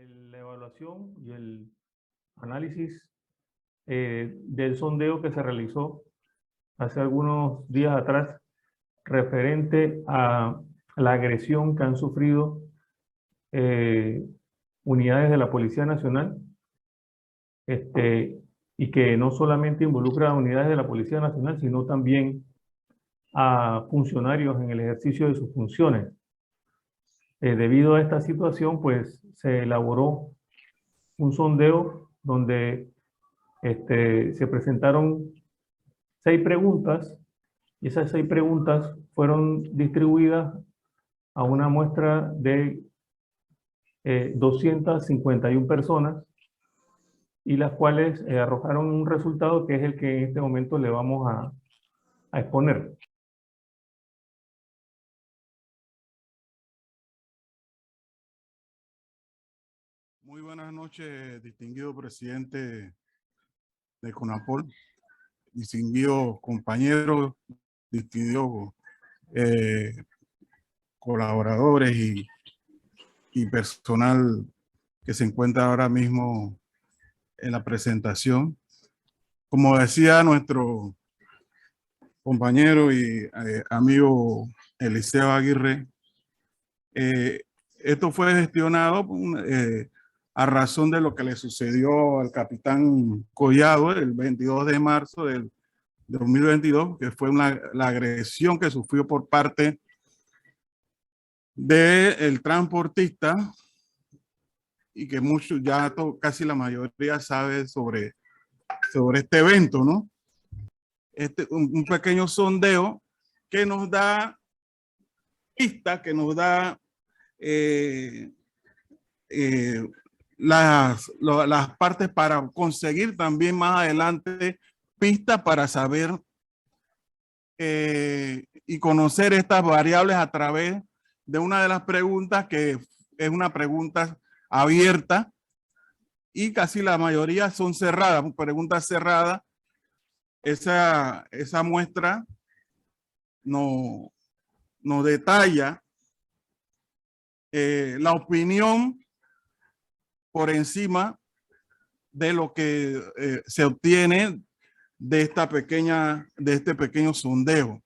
La evaluación y el análisis del sondeo que se realizó hace algunos días atrás referente a la agresión que han sufrido unidades de la Policía Nacional, y que no solamente involucra a unidades de la Policía Nacional, sino también a funcionarios en el ejercicio de sus funciones. Debido a esta situación, pues se elaboró un sondeo donde se presentaron 6 preguntas, y esas 6 preguntas fueron distribuidas a una muestra de 251 personas, y las cuales arrojaron un resultado que es el que en este momento le vamos a exponer. Muy buenas noches, distinguido presidente de CONAPOL, distinguidos compañeros, distinguidos colaboradores y personal que se encuentra ahora mismo en la presentación. Como decía nuestro compañero y amigo Eliseo Aguirre, esto fue gestionado a razón de lo que le sucedió al capitán Collado el 22 de marzo del 2022, que fue la agresión que sufrió por parte del transportista, y que muchos, ya casi la mayoría sabe sobre este evento, ¿no? Un pequeño sondeo que nos da pistas, que nos da las partes para conseguir también más adelante pistas para saber y conocer estas variables a través de una de las preguntas, que es una pregunta abierta, y casi la mayoría son cerradas, preguntas cerradas. Esa muestra nos detalla la opinión por encima de lo que se obtiene de este pequeño sondeo.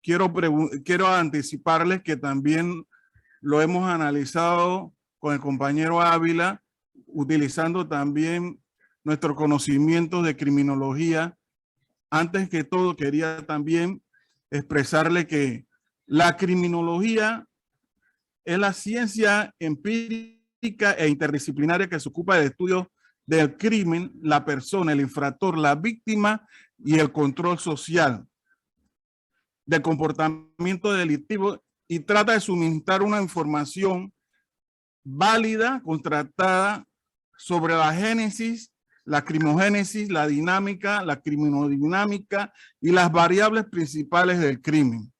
Quiero anticiparles que también lo hemos analizado con el compañero Ávila, utilizando también nuestro conocimiento de criminología. Antes que todo, quería también expresarle que la criminología es la ciencia empírica e interdisciplinaria que se ocupa del estudio del crimen, la persona, el infractor, la víctima y el control social del comportamiento delictivo, y trata de suministrar una información válida, contrastada, sobre la génesis, la crimogénesis, la dinámica, la criminodinámica y las variables principales del crimen,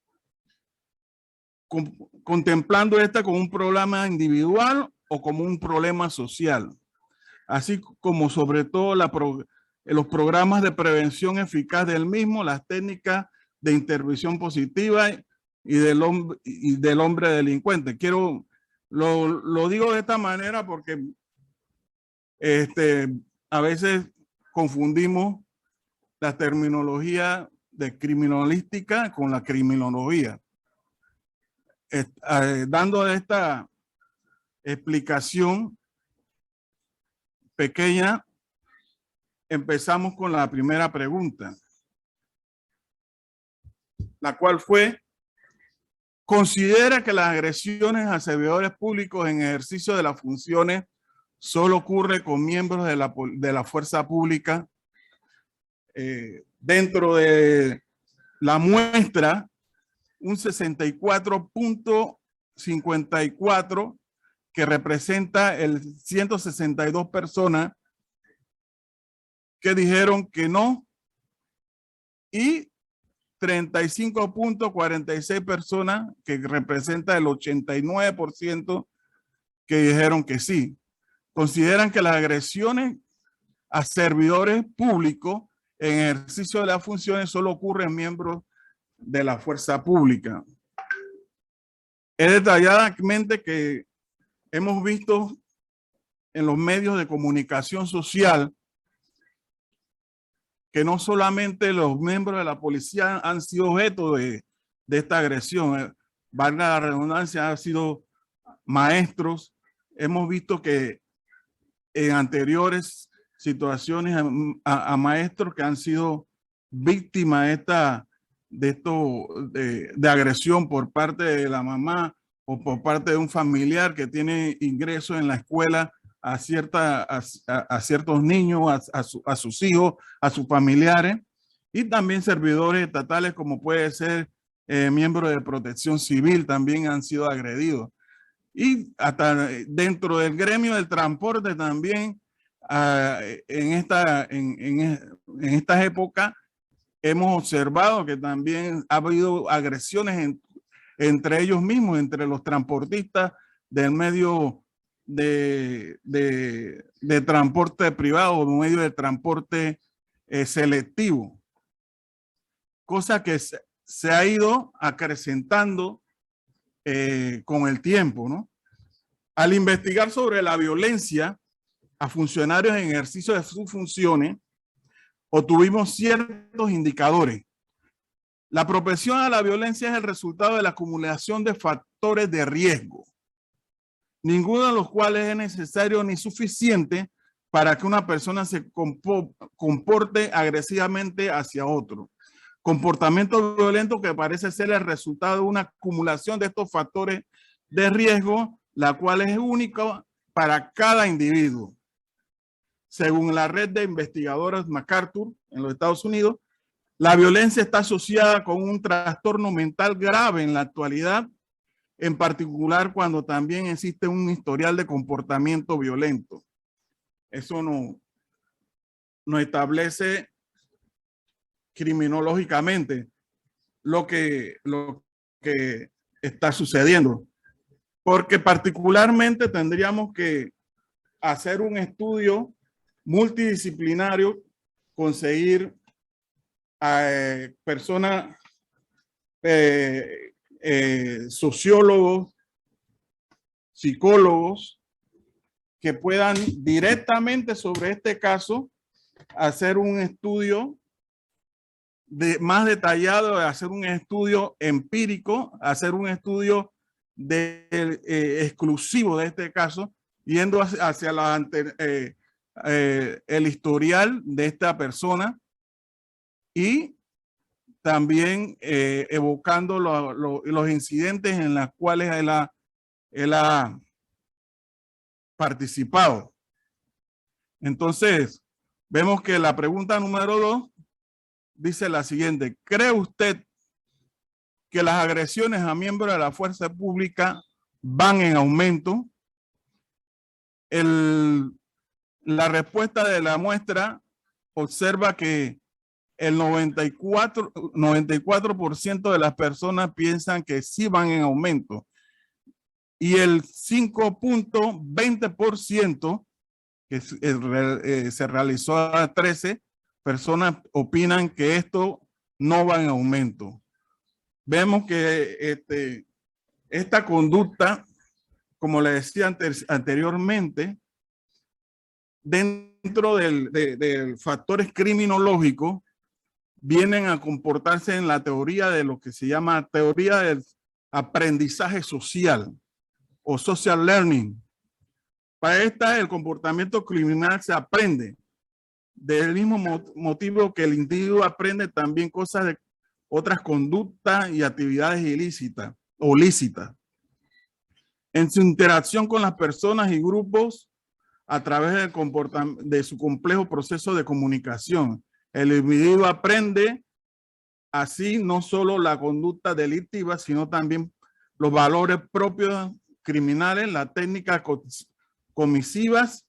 contemplando esta como un problema individual o como un problema social, así como sobre todo los programas de prevención eficaz del mismo, las técnicas de intervención positiva y del hombre delincuente. Lo digo de esta manera porque a veces confundimos la terminología de criminalística con la criminología. Dando esta explicación pequeña, empezamos con la primera pregunta, la cual fue: ¿considera que las agresiones a servidores públicos en ejercicio de las funciones solo ocurre con miembros de la fuerza pública? Dentro de la muestra, un 64.54, que representa el 162 personas que dijeron que no, y 35.46 personas, que representa el 89%, que dijeron que sí. Consideran que las agresiones a servidores públicos en ejercicio de las funciones solo ocurren en miembros de la fuerza pública. Es detalladamente que hemos visto en los medios de comunicación social que no solamente los miembros de la policía han sido objeto de esta agresión, valga la redundancia, han sido maestros. Hemos visto que en anteriores situaciones a maestros que han sido víctimas de agresión por parte de la mamá o por parte de un familiar que tiene ingresos en la escuela a ciertos niños, a sus hijos, a sus familiares, y también servidores estatales como puede ser miembros de protección civil también han sido agredidos. Y hasta dentro del gremio del transporte también en estas épocas hemos observado que también ha habido agresiones entre ellos mismos, entre los transportistas del medio de transporte privado, un medio de transporte selectivo, cosa que se ha ido acrecentando con el tiempo, ¿no? Al investigar sobre la violencia a funcionarios en ejercicio de sus funciones, obtuvimos ciertos indicadores. La propensión a la violencia es el resultado de la acumulación de factores de riesgo, ninguno de los cuales es necesario ni suficiente para que una persona se comporte agresivamente hacia otro. Comportamiento violento que parece ser el resultado de una acumulación de estos factores de riesgo, la cual es única para cada individuo. Según la red de investigadores MacArthur en los Estados Unidos, la violencia está asociada con un trastorno mental grave en la actualidad, en particular cuando también existe un historial de comportamiento violento. Eso nos establece criminológicamente lo que está sucediendo, porque particularmente tendríamos que hacer un estudio multidisciplinario, conseguir personas, sociólogos, psicólogos, que puedan directamente sobre este caso hacer un estudio más detallado, hacer un estudio empírico, hacer un estudio exclusivo de este caso, yendo hacia el historial de esta persona y también evocando los incidentes en los cuales él ha participado. Entonces, vemos que la pregunta número 2 dice la siguiente: ¿cree usted que las agresiones a miembros de la fuerza pública van en aumento? La respuesta de la muestra observa que el 94% de las personas piensan que sí van en aumento y el 5.20% que se realizó a 13 personas opinan que esto no va en aumento. Vemos que esta conducta, como le decía anteriormente, dentro del factores criminológicos, vienen a comportarse en la teoría de lo que se llama teoría del aprendizaje social o social learning. Para esta, el comportamiento criminal se aprende del mismo motivo que el individuo aprende también cosas de otras conductas y actividades ilícitas o lícitas. En su interacción con las personas y grupos a través de su complejo proceso de comunicación, el individuo aprende así no solo la conducta delictiva, sino también los valores propios criminales, las técnicas comisivas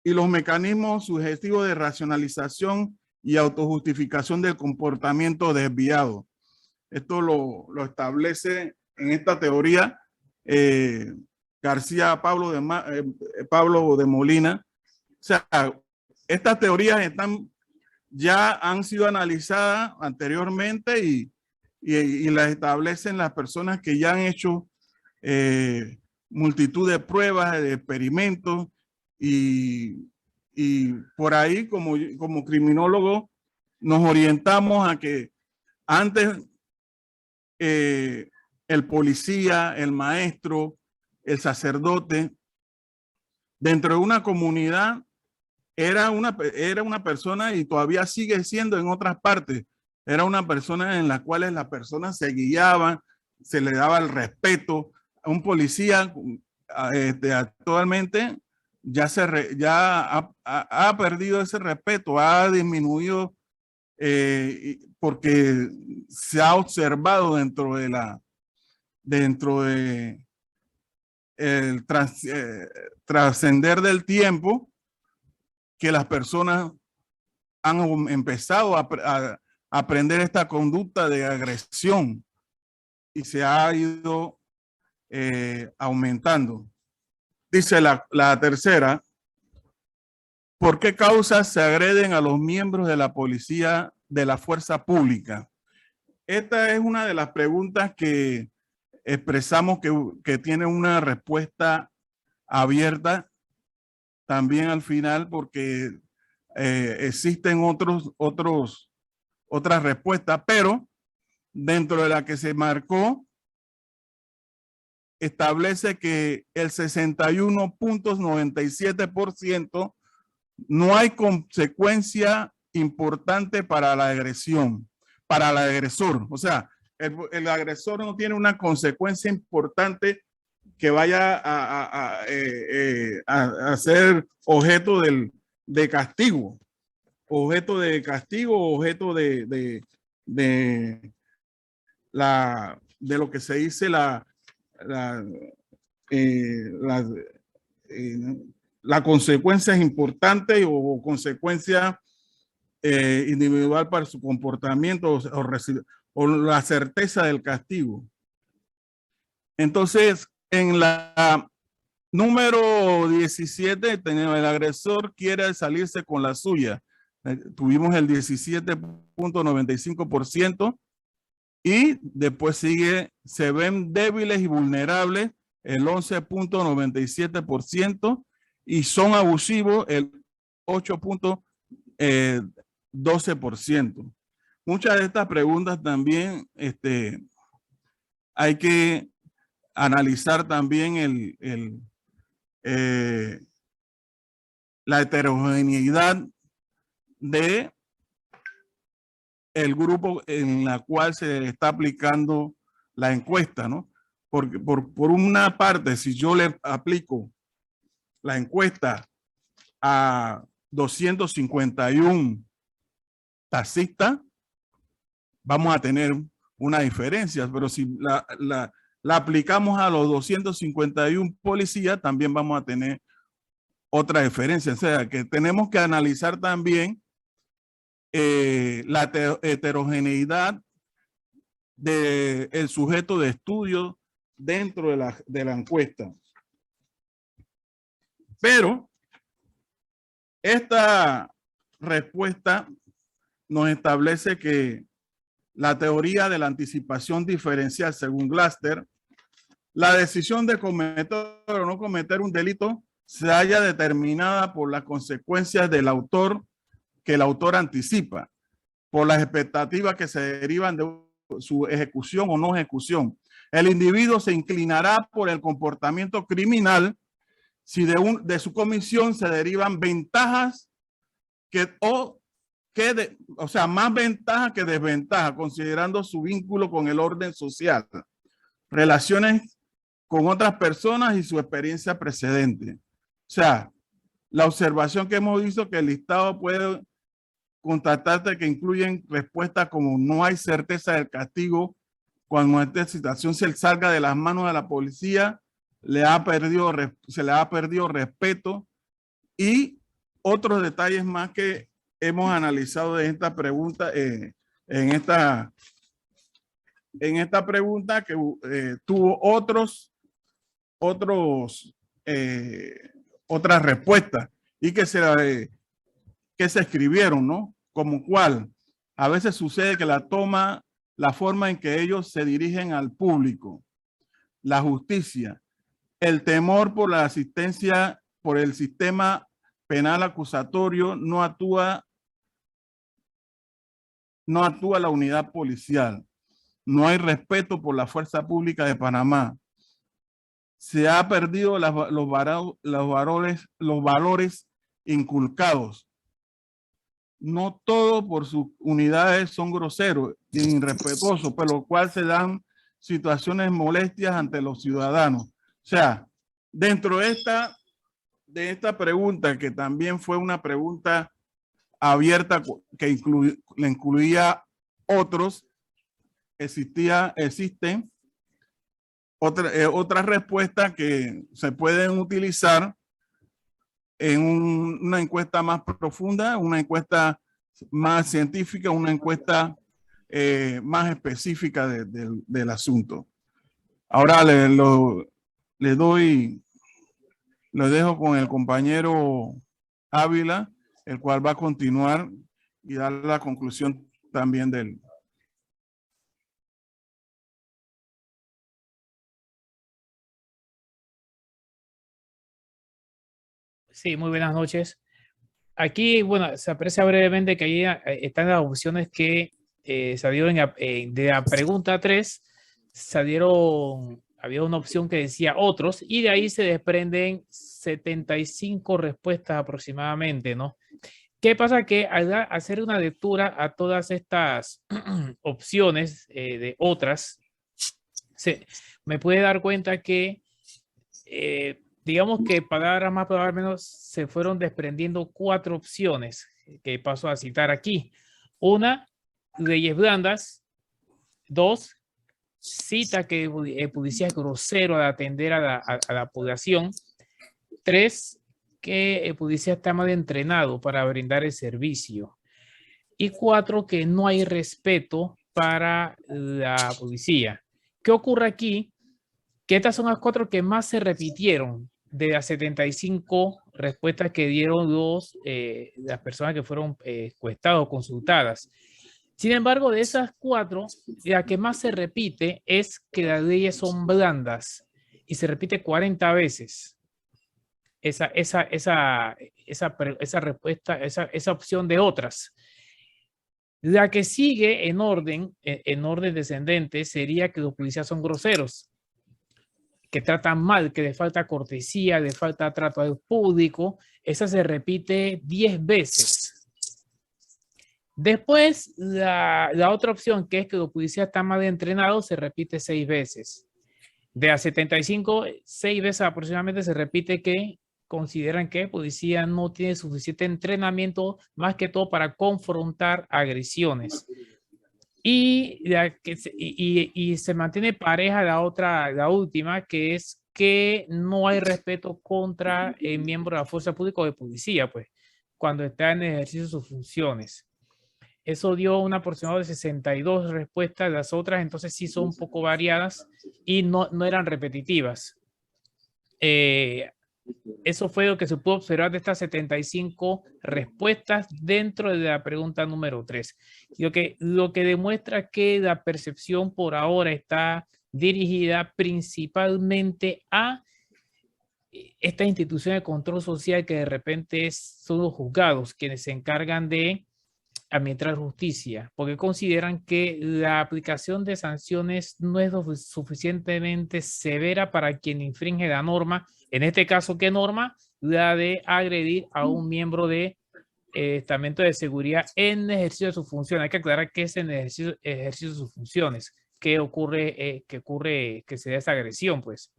y los mecanismos sugestivos de racionalización y autojustificación del comportamiento desviado. Esto lo establece en esta teoría García Pablo de Molina. O sea, estas teorías ya han sido analizadas anteriormente y las establecen las personas que ya han hecho multitud de pruebas, de experimentos, y por ahí como criminólogo nos orientamos a que antes el policía, el maestro, el sacerdote, dentro de una comunidad era una persona, y todavía sigue siendo en otras partes, era una persona en la cual las personas se guiaban, se le daba el respeto. A un policía actualmente ya ha perdido ese respeto, ha disminuido porque se ha observado dentro de el trascender del tiempo que las personas han empezado a aprender esta conducta de agresión y se ha ido aumentando. Dice la tercera, ¿por qué causas se agreden a los miembros de la policía de la fuerza pública? Esta es una de las preguntas que expresamos que tiene una respuesta abierta también al final, porque existen otras respuestas, pero dentro de la que se marcó establece que el 61.97% no hay consecuencia importante para la agresión, para el agresor. O sea, el agresor no tiene una consecuencia importante que vaya a ser objeto de castigo, objeto de lo que se dice la consecuencia es importante o consecuencia individual para su comportamiento o la certeza del castigo. Entonces, en la número 17, tenemos el agresor quiere salirse con la suya. Tuvimos el 17.95%. Y después sigue, se ven débiles y vulnerables, el 11.97%, y son abusivos, el 8.12%. Muchas de estas preguntas también hay que analizar también la heterogeneidad de el grupo en la cual se está aplicando la encuesta, ¿no? Porque por una parte, si yo le aplico la encuesta a 251 taxistas, vamos a tener una diferencia, pero si la aplicamos a los 251 policías, también vamos a tener otra diferencia. O sea, que tenemos que analizar también la heterogeneidad del sujeto de estudio dentro de la encuesta. Pero esta respuesta nos establece que la teoría de la anticipación diferencial, según Glaster, la decisión de cometer o no cometer un delito se halla determinada por las consecuencias del autor que el autor anticipa, por las expectativas que se derivan de su ejecución o no ejecución. El individuo se inclinará por el comportamiento criminal si de su comisión se derivan ventajas o sea, más ventajas que desventajas, considerando su vínculo con el orden social, relaciones con otras personas y su experiencia precedente. O sea, la observación que hemos visto que el listado puede constatarte que incluyen respuestas como no hay certeza del castigo cuando esta situación se salga de las manos de la policía, se le ha perdido respeto, y otros detalles más que hemos analizado de esta pregunta, en esta pregunta que tuvo otras respuestas y que se escribieron, ¿no? Como cuál. A veces sucede que la forma en que ellos se dirigen al público, la justicia, el temor por la asistencia por el sistema penal acusatorio no actúa la unidad policial. No hay respeto por la fuerza pública de Panamá. Se ha perdido los valores inculcados. No todos por sus unidades son groseros e irrespetuosos, por lo cual se dan situaciones molestias ante los ciudadanos. O sea, dentro de esta pregunta, que también fue una pregunta abierta que le incluía otros, existen otras respuestas que se pueden utilizar en una encuesta más profunda, una encuesta más científica, una encuesta más específica del asunto. Ahora lo dejo con el compañero Ávila, el cual va a continuar y dar la conclusión también del. Sí, muy buenas noches. Aquí, bueno, se aprecia brevemente que ahí están las opciones que se dieron de la pregunta 3, había una opción que decía otros, y de ahí se desprenden 75 respuestas aproximadamente, ¿no? ¿Qué pasa? Que al hacer una lectura a todas estas opciones de otras, me puede dar cuenta que digamos que palabras más, palabras menos, se fueron desprendiendo 4 opciones que paso a citar aquí. Una, leyes blandas. 2, cita que el policía es grosero al atender a la población. 3, que el policía está mal entrenado para brindar el servicio. Y 4, que no hay respeto para la policía. ¿Qué ocurre aquí? Que estas son las 4 que más se repitieron de las 75 respuestas que dieron las personas que fueron encuestadas o consultadas. Sin embargo, de esas 4, la que más se repite es que las leyes son blandas y se repite 40 veces. Esa respuesta, esa opción de otras. La que sigue en orden descendente sería que los policías son groseros, que tratan mal, que le falta cortesía, le falta trato al público. Esa se repite 10 veces. Después, la otra opción, que es que los policías están mal entrenados, se repite 6 veces. De las 75, 6 veces aproximadamente se repite que consideran que el policía no tiene suficiente entrenamiento, más que todo para confrontar agresiones. Y se mantiene pareja la última, que es que no hay respeto contra el miembro de la fuerza pública o de policía, pues, cuando está en ejercicio de sus funciones. Eso dio un aproximado de 62 respuestas. Las otras entonces sí son un poco variadas y no eran repetitivas. Eso fue lo que se pudo observar de estas 75 respuestas dentro de la pregunta número 3. Lo que demuestra que la percepción por ahora está dirigida principalmente a esta institución de control social, que de repente son los juzgados quienes se encargan de administrar justicia, porque consideran que la aplicación de sanciones no es suficientemente severa para quien infringe la norma. En este caso, ¿qué norma? La de agredir a un miembro de estamento de seguridad en ejercicio de sus funciones. Hay que aclarar que es en ejercicio de sus funciones que ocurre, que se da esa agresión, pues.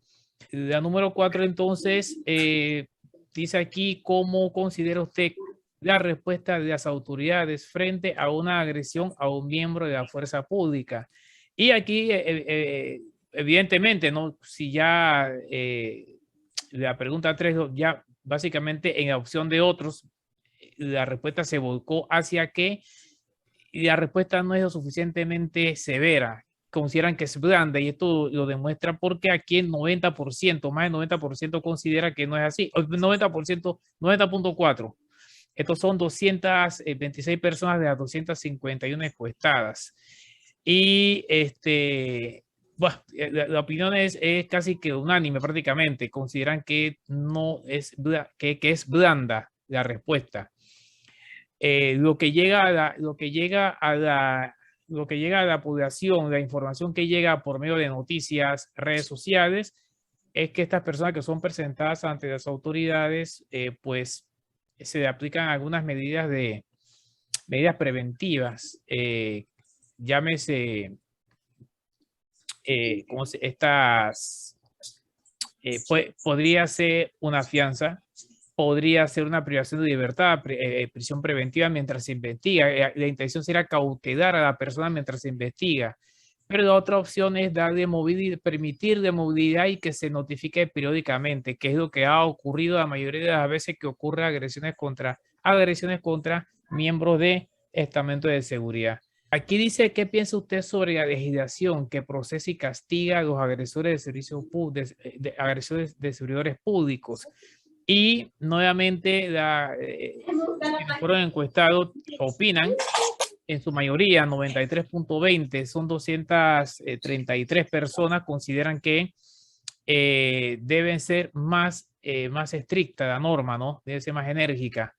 La número 4, entonces, dice aquí: ¿cómo considera usted la respuesta de las autoridades frente a una agresión a un miembro de la fuerza pública? Y aquí, evidentemente, ¿no? Si ya la pregunta 3, ya básicamente en la opción de otros, la respuesta se volcó hacia que la respuesta no es lo suficientemente severa. Consideran que es blanda, y esto lo demuestra porque aquí el 90%, más del 90% considera que no es así. El 90%, 90.4%. Estos son 226 personas de las 251 encuestadas. Y Bueno, la opinión es casi que unánime prácticamente. Consideran que no es, que es blanda la respuesta. Lo que llega a la población, la información que llega por medio de noticias, redes sociales, es que estas personas que son presentadas ante las autoridades, pues se le aplican algunas medidas preventivas, llámese podría ser una fianza, podría ser una privación de libertad, prisión preventiva mientras se investiga. La intención será cautelar a la persona mientras se investiga. Pero la otra opción es darle movilidad, permitir de movilidad y que se notifique periódicamente, que es lo que ha ocurrido la mayoría de las veces que ocurre agresiones contra miembros de estamentos de seguridad. Aquí dice, ¿qué piensa usted sobre la legislación que procesa y castiga a los agresores de servicios agresores de servidores públicos? Y nuevamente, quienes fueron encuestados opinan, en su mayoría, 93.20, son 233 personas, consideran que deben ser más estricta la norma, ¿no? Debe ser más enérgica,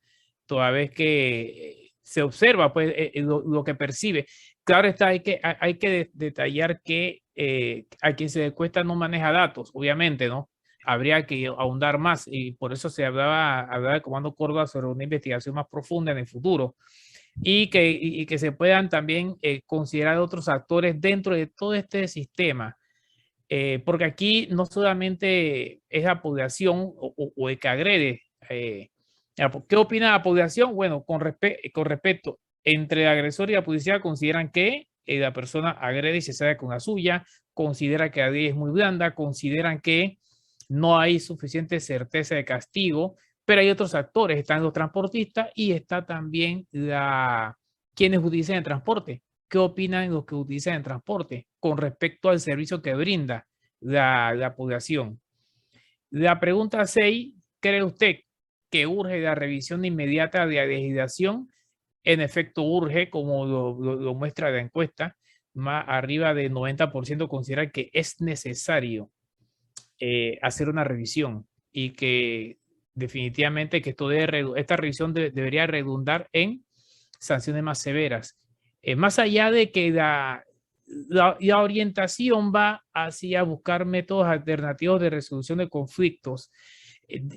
toda vez que se observa pues lo que percibe. Claro está, hay que detallar que a quien se encuesta no maneja datos, obviamente, ¿no? Habría que ahondar más y por eso se hablaba de Comando Córdoba sobre una investigación más profunda en el futuro y que se puedan también considerar otros actores dentro de todo este sistema. Porque aquí no solamente es la población o el que agrede. ¿Qué opina la población? Bueno, con respecto entre el agresor y la policía consideran que la persona agrede y se sale con la suya, considera que la ley es muy blanda, consideran que no hay suficiente certeza de castigo, pero hay otros actores, están los transportistas y está también quienes utilizan el transporte. ¿Qué opinan los que utilizan el transporte con respecto al servicio que brinda la población? La pregunta 6, ¿cree usted que urge la revisión inmediata de la legislación? En efecto, urge, como lo muestra la encuesta, más arriba del 90% considera que es necesario hacer una revisión y que definitivamente que esta revisión debería redundar en sanciones más severas. Más allá de que la orientación va hacia buscar métodos alternativos de resolución de conflictos,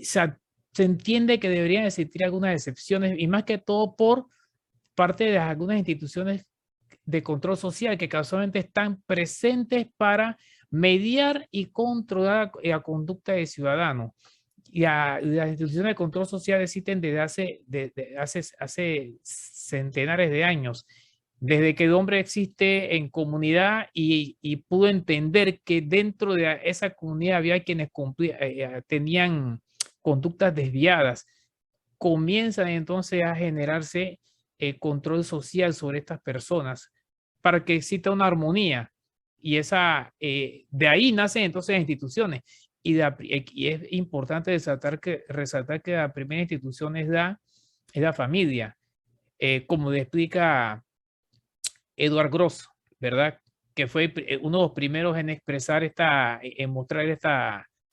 se entiende que deberían existir algunas excepciones y más que todo por parte de algunas instituciones de control social que casualmente están presentes para mediar y controlar la conducta del ciudadano. Y las instituciones de control social existen desde hace centenares de años, desde que el hombre existe en comunidad y pudo entender que dentro de esa comunidad había quienes tenían conductas desviadas. Comienzan entonces a generarse control social sobre estas personas para que exista una armonía. Y de ahí nacen entonces las instituciones. Y es importante resaltar que la primera institución es la familia. Como le explica Edward Gross, ¿verdad? Que fue uno de los primeros en expresar en mostrar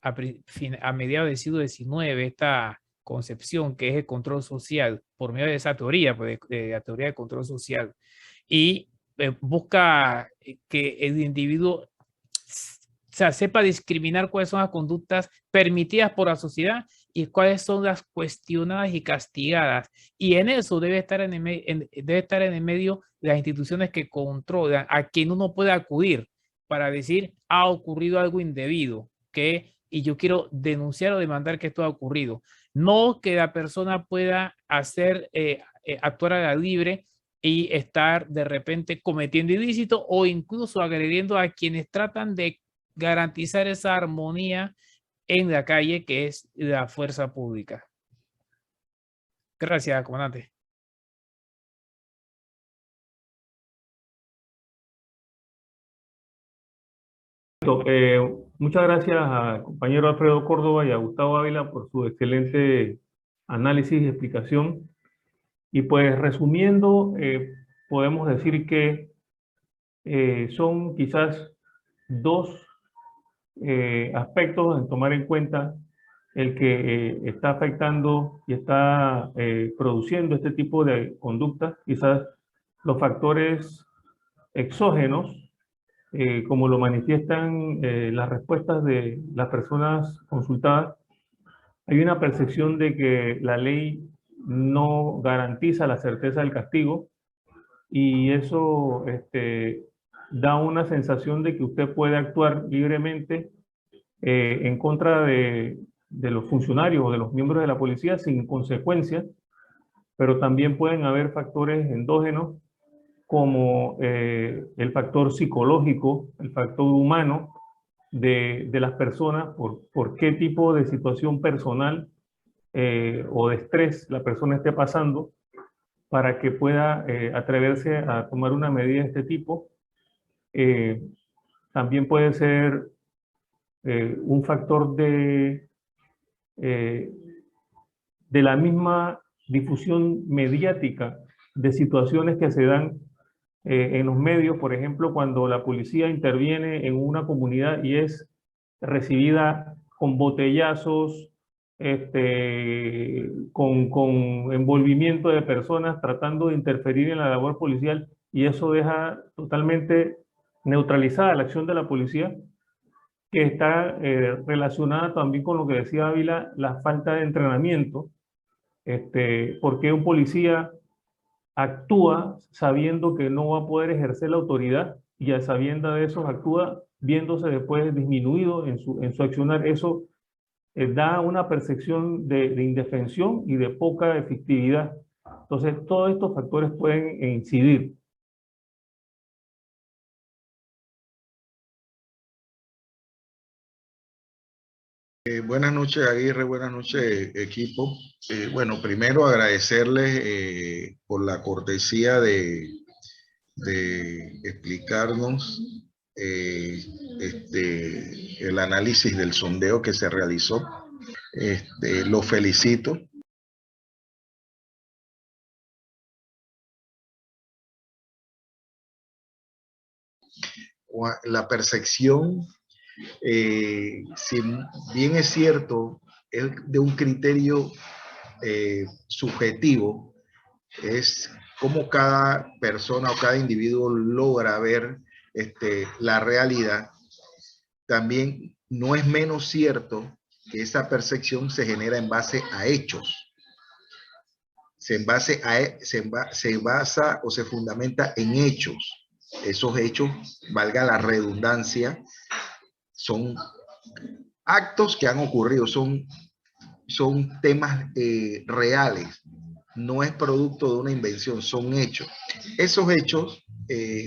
a mediados del siglo XIX, esta concepción que es el control social, por medio de esa teoría, pues, de la teoría del control social. Y busca que el individuo sepa discriminar cuáles son las conductas permitidas por la sociedad y cuáles son las cuestionadas y castigadas. Y en eso debe estar en el medio las instituciones que controlan, a quien uno puede acudir para decir, ha ocurrido algo indebido, y yo quiero denunciar o demandar que esto ha ocurrido. No que la persona pueda actuar a la libre y estar de repente cometiendo ilícito o incluso agrediendo a quienes tratan de garantizar esa armonía en la calle, que es la fuerza pública. Gracias, comandante. Muchas gracias al compañero Alfredo Córdoba y a Gustavo Ávila por su excelente análisis y explicación. Y pues resumiendo, podemos decir que son quizás dos aspectos en tomar en cuenta el que está afectando y está produciendo este tipo de conductas. Quizás los factores exógenos, como lo manifiestan las respuestas de las personas consultadas. Hay una percepción de que la ley no garantiza la certeza del castigo, y eso da una sensación de que usted puede actuar libremente en contra de los funcionarios o de los miembros de la policía sin consecuencias, pero también pueden haber factores endógenos como el factor psicológico, el factor humano de las personas, por qué tipo de situación personal o de estrés la persona esté pasando, para que pueda atreverse a tomar una medida de este tipo. También puede ser un factor de la misma difusión mediática de situaciones que se dan en los medios. Por ejemplo, cuando la policía interviene en una comunidad y es recibida con botellazos, con envolvimiento de personas tratando de interferir en la labor policial, y eso deja totalmente neutralizada la acción de la policía, que está relacionada también con lo que decía Ávila, la falta de entrenamiento. Porque un policía actúa sabiendo que no va a poder ejercer la autoridad, y a sabienda de eso actúa viéndose después disminuido en su accionar. Eso da una percepción de indefensión y de poca efectividad. Entonces, todos estos factores pueden incidir. Buenas noches, Aguirre, buenas noches, equipo. Bueno, primero agradecerles por la cortesía de explicarnos el análisis del sondeo que se realizó. Lo felicito. La percepción, si bien es cierto, es de un criterio subjetivo, es cómo cada persona o cada individuo logra ver la realidad. También no es menos cierto que esa percepción se genera en base a hechos. Se basa o se fundamenta en hechos. Esos hechos, valga la redundancia, son actos que han ocurrido, son temas reales. No es producto de una invención, son hechos. Esos hechos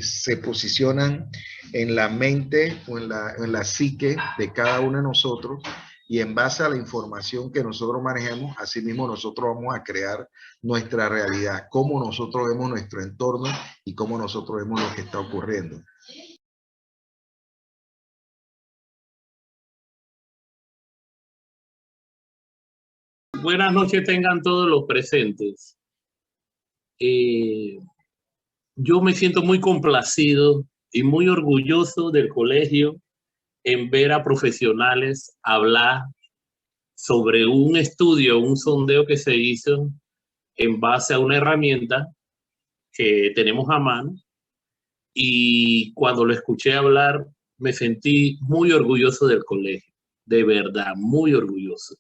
se posicionan en la mente o en la psique de cada uno de nosotros, y en base a la información que nosotros manejemos, así mismo nosotros vamos a crear nuestra realidad, cómo nosotros vemos nuestro entorno y cómo nosotros vemos lo que está ocurriendo. Buenas noches tengan todos los presentes. Yo me siento muy complacido y muy orgulloso del colegio en ver a profesionales hablar sobre un estudio, un sondeo que se hizo en base a una herramienta que tenemos a mano, y cuando lo escuché hablar me sentí muy orgulloso del colegio, de verdad, muy orgulloso.